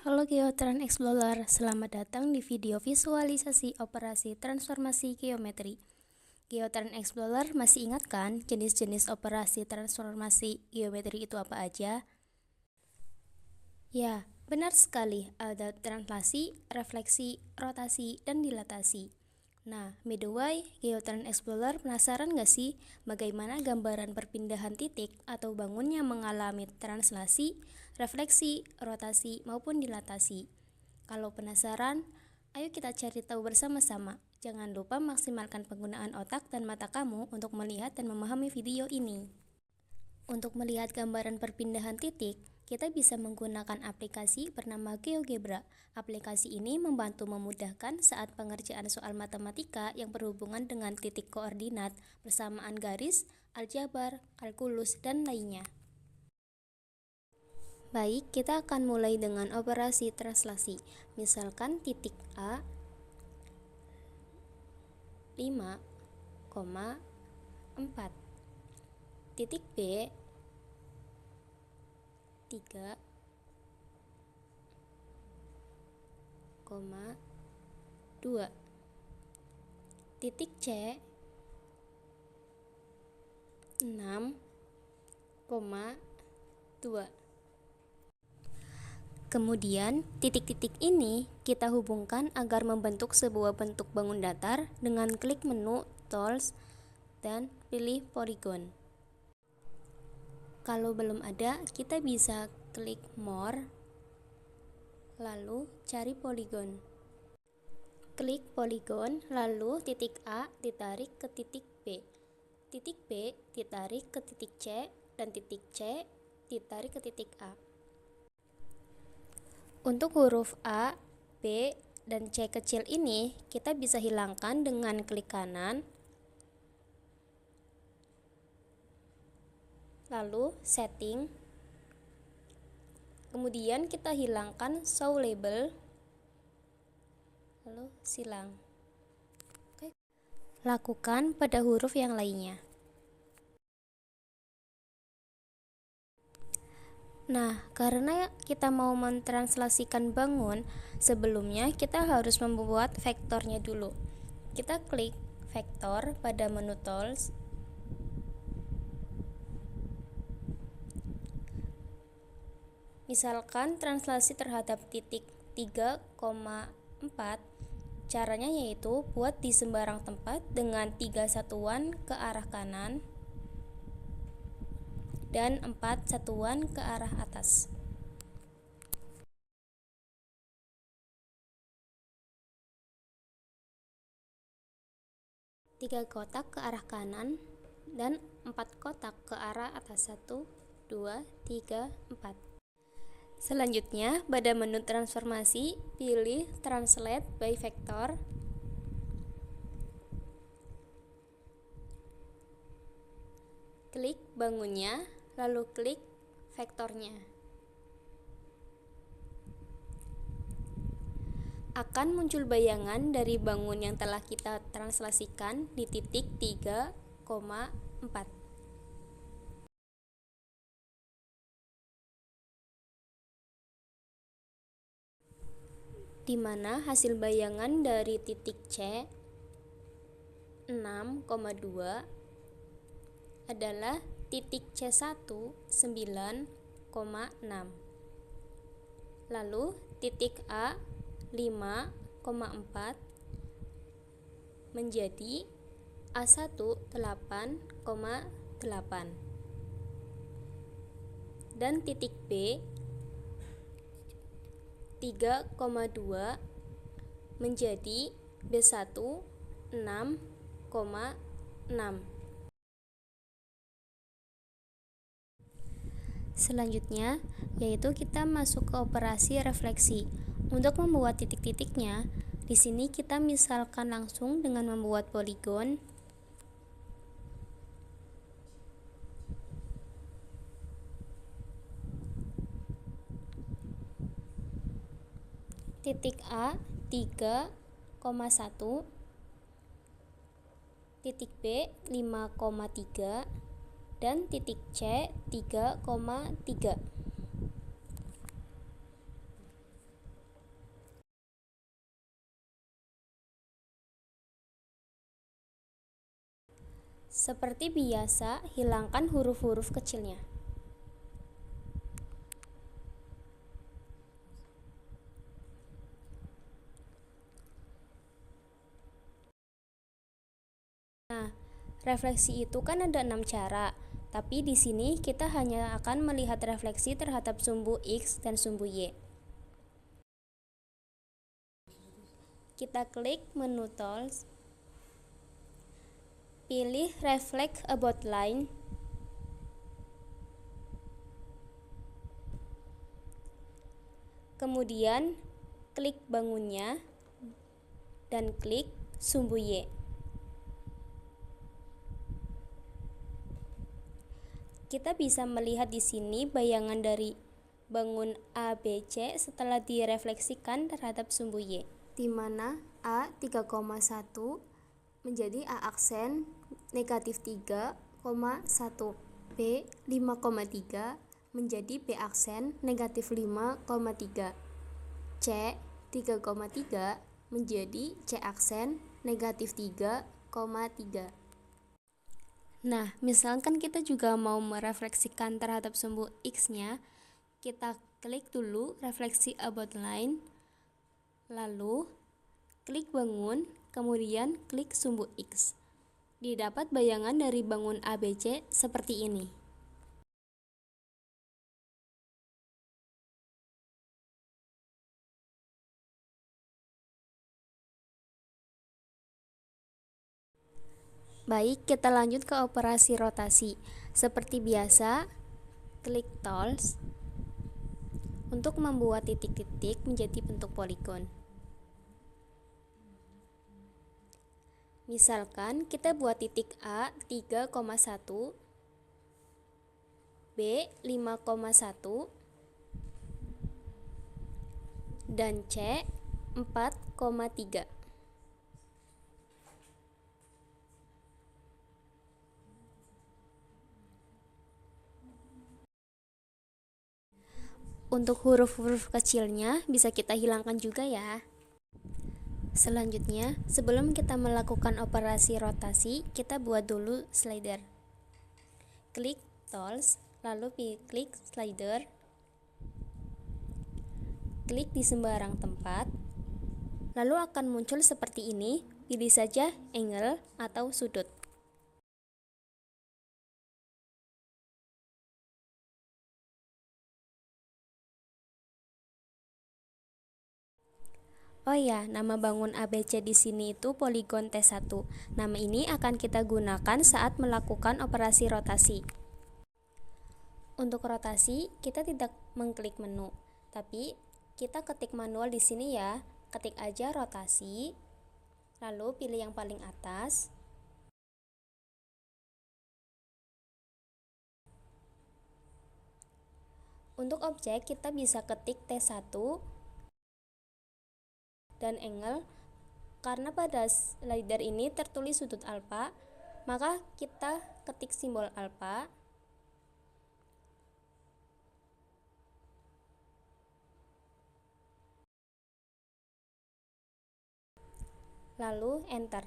Halo Geotran Explorer, selamat datang di video visualisasi operasi transformasi geometri. Geotran Explorer masih ingat kan jenis-jenis operasi transformasi geometri itu apa aja? Ya, benar sekali, ada translasi, refleksi, rotasi, dan dilatasi. Nah, by the way, Geotran Explorer penasaran nggak sih bagaimana gambaran perpindahan titik atau bangun yang mengalami translasi, refleksi, rotasi, maupun dilatasi? Kalau penasaran, ayo kita cari tahu bersama-sama. Jangan lupa maksimalkan penggunaan otak dan mata kamu untuk melihat dan memahami video ini. Untuk melihat gambaran perpindahan titik, kita bisa menggunakan aplikasi bernama GeoGebra. Aplikasi ini membantu memudahkan saat pengerjaan soal matematika yang berhubungan dengan titik koordinat, persamaan garis, aljabar, kalkulus, dan lainnya. Baik, kita akan mulai dengan operasi translasi. Misalkan titik A 5,4, titik B 3,2, titik C 6,2. Kemudian, titik-titik ini kita hubungkan agar membentuk sebuah bentuk bangun datar dengan klik menu Tools dan pilih Polygon. Kalau belum ada, kita bisa klik More, lalu cari Polygon. Klik Polygon, lalu titik A ditarik ke titik B. Titik B ditarik ke titik C, dan titik C ditarik ke titik A. Untuk huruf A, B, dan C kecil ini kita bisa hilangkan dengan klik kanan, lalu setting, kemudian kita hilangkan show label, lalu silang. Lakukan pada huruf yang lainnya. Nah, karena kita mau mentranslasikan bangun, sebelumnya kita harus membuat vektornya dulu. Kita klik vektor pada menu Tools. Misalkan translasi terhadap titik 3,4, caranya yaitu buat di sembarang tempat dengan 3 satuan ke arah kanan dan 4 satuan ke arah atas. Tiga kotak ke arah kanan dan 4 kotak ke arah atas. 1, 2, 3, 4. Selanjutnya, pada menu transformasi, pilih Translate by Vector. Klik bangunnya, lalu klik vektornya. Akan muncul bayangan dari bangun yang telah kita translasikan di titik 3,4. Di mana hasil bayangan dari titik C 6,2 adalah titik C1 9,6, lalu titik A 5,4 menjadi A1 8,8, dan titik B 3,2 menjadi B1 6,6. Selanjutnya, yaitu kita masuk ke operasi refleksi. Untuk membuat titik-titiknya, di sini kita misalkan langsung dengan membuat poligon. Titik A 3,1, titik B 5,3, dan titik C 3,3. Seperti biasa, hilangkan huruf-huruf kecilnya. Nah, refleksi itu kan ada 6 cara, tapi di sini kita hanya akan melihat refleksi terhadap sumbu X dan sumbu Y. Kita klik menu Tools, pilih Reflect About Line, kemudian klik bangunnya, dan klik sumbu Y. Kita bisa melihat di sini bayangan dari bangun ABC setelah direfleksikan terhadap sumbu Y, di mana A 3,1 menjadi A aksen negatif 3,1, B 5,3 menjadi B aksen negatif 5,3, C 3,3 menjadi C aksen negatif 3,3. Nah, misalkan kita juga mau merefleksikan terhadap sumbu X-nya, kita klik dulu refleksi about line, lalu klik bangun, kemudian klik sumbu X. Didapat bayangan dari bangun ABC seperti ini. Baik, kita lanjut ke operasi rotasi. Seperti biasa, klik Tools untuk membuat titik-titik menjadi bentuk poligon. Misalkan kita buat titik A 3,1, B 5,1, dan C 4,3. Untuk huruf-huruf kecilnya bisa kita hilangkan juga ya. Selanjutnya, sebelum kita melakukan operasi rotasi, kita buat dulu slider. Klik Tools, lalu klik slider. Klik di sembarang tempat. Lalu akan muncul seperti ini, pilih saja angle atau sudut. Oh ya, nama bangun ABC di sini itu poligon T1. Nama ini akan kita gunakan saat melakukan operasi rotasi. Untuk rotasi, kita tidak mengklik menu, tapi kita ketik manual di sini ya. Ketik aja rotasi, lalu pilih yang paling atas. Untuk objek, kita bisa ketik T1 dan angle. Karena pada slider ini tertulis sudut alfa, maka kita ketik simbol alfa, lalu enter.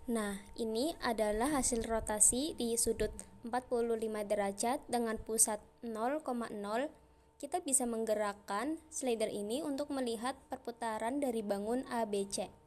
Nah, ini adalah hasil rotasi di sudut 45 derajat dengan pusat 0,0. Kita bisa menggerakkan slider ini untuk melihat perputaran dari bangun ABC.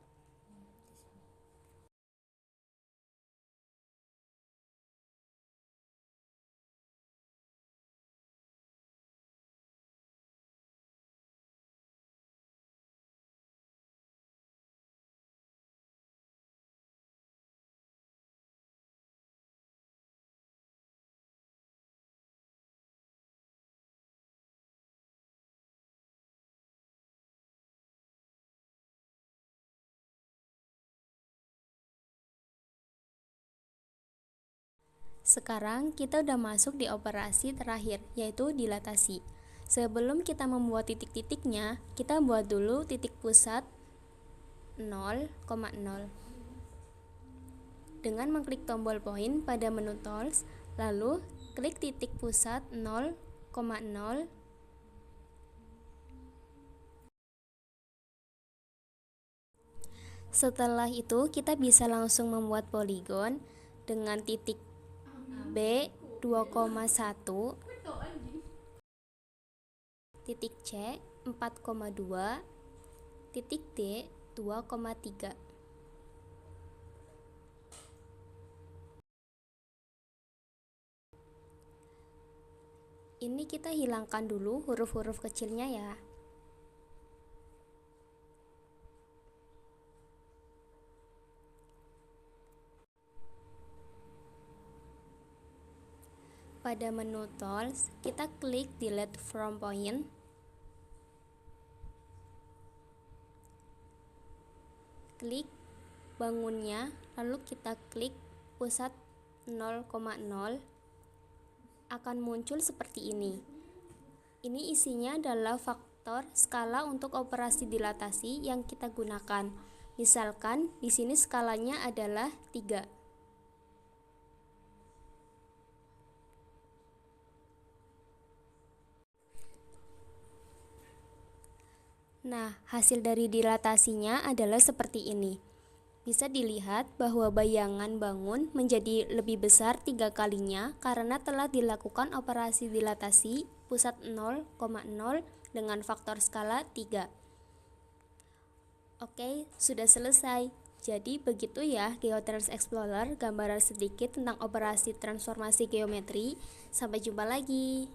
Sekarang kita udah masuk di operasi terakhir, yaitu dilatasi. Sebelum kita membuat titik-titiknya, kita buat dulu titik pusat 0,0. Dengan mengklik tombol poin pada menu Tools, lalu klik titik pusat 0,0. Setelah itu kita bisa langsung membuat poligon dengan titik B 2,1, titik C 4,2, titik D 2,3. Ini kita hilangkan dulu huruf-huruf kecilnya ya. Pada menu Tools, kita klik Delete from Point. Klik bangunnya, lalu kita klik pusat 0,0. Akan muncul seperti ini. Ini isinya adalah faktor skala untuk operasi dilatasi yang kita gunakan. Misalkan di sini skalanya adalah 3. Nah, hasil dari dilatasinya adalah seperti ini. Bisa dilihat bahwa bayangan bangun menjadi lebih besar 3 kalinya karena telah dilakukan operasi dilatasi pusat 0,0 dengan faktor skala 3. Oke, sudah selesai. Jadi begitu ya GeoTrans Explorer, gambaran sedikit tentang operasi transformasi geometri. Sampai jumpa lagi.